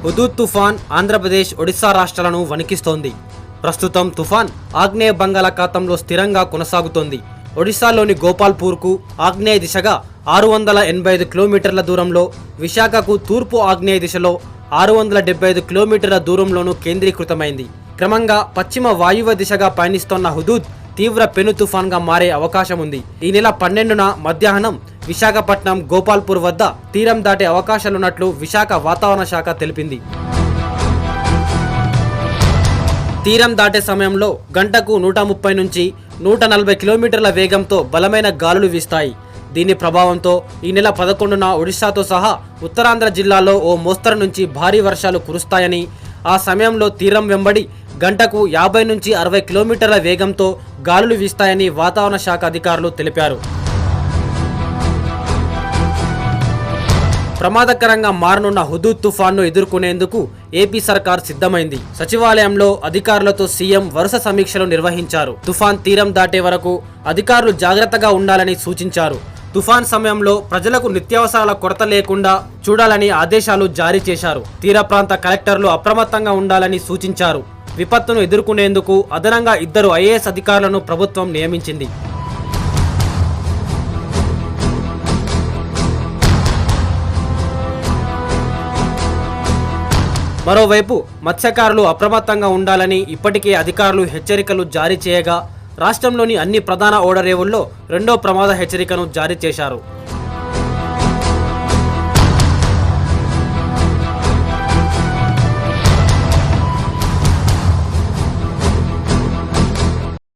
Hudhud తుఫాన్ ఆంధ్రప్రదేశ్, ఒడిశా రాష్ట్రాలను వణికిస్తోంది. ప్రస్తుతం తుఫాన్ ఆగ్నేయ బంగాళాఖాతంలో స్థిరంగా కొనసాగుతోంది. ఒడిశాలోని గోపాల్పూర్కు ఆగ్నేయ దిశగా 685 కిలోమీటర్ల దూరంలో, విశాఖకు తూర్పు ఆగ్నేయ దిశలో 675 కిలోమీటర్ల దూరంలోనూ కేంద్రీకృతమైంది. క్రమంగా పశ్చిమ వాయువ్య దిశగా పయనిస్తోన్న హుదూద్ తీవ్ర పెను తుఫాన్గా మారే అవకాశం ఉంది. ఈ నెల 12న మధ్యాహ్నం విశాఖపట్నం, గోపాల్పూర్ వద్ద తీరం దాటే అవకాశాలున్నట్లు విశాఖ వాతావరణ శాఖ తెలిపింది. తీరం దాటే సమయంలో గంటకు 130 నుంచి 140 కిలోమీటర్ల వేగంతో బలమైన గాలులు వీస్తాయి. దీని ప్రభావంతో ఈ నెల 11న ఒడిశాతో సహా ఉత్తరాంధ్ర జిల్లాలో ఓ మోస్తరు నుంచి భారీ వర్షాలు కురుస్తాయని, ఆ సమయంలో తీరం వెంబడి గంటకు 50 నుంచి 60 కిలోమీటర్ల వేగంతో గాలులు వీస్తాయని వాతావరణ శాఖ అధికారులు తెలిపారు. ప్రమాదకరంగా మారనున్న హుదూద్ తుఫాన్ను ఎదుర్కొనేందుకు ఏపీ సర్కార్ సిద్ధమైంది. సచివాలయంలో అధికారులతో సీఎం వరుస సమీక్షలు నిర్వహించారు. తుఫాన్ తీరం దాటే వరకు అధికారులు జాగ్రత్తగా ఉండాలని సూచించారు. తుఫాన్ సమయంలో ప్రజలకు నిత్యావసరాల కొరత లేకుండా చూడాలని ఆదేశాలు జారీ చేశారు. తీర ప్రాంత కలెక్టర్లు అప్రమత్తంగా ఉండాలని సూచించారు. విపత్తును ఎదుర్కొనేందుకు అదనంగా 2 ఐఏఎస్ అధికారులను ప్రభుత్వం నియమించింది. మరోవైపు మత్స్యకారులు అప్రమత్తంగా ఉండాలని ఇప్పటికే అధికారులు హెచ్చరికలు జారీ చేయగా, రాష్ట్రంలోని అన్ని ప్రధాన ఓడరేవుల్లో 2వ ప్రమాద హెచ్చరికను జారీ చేశారు.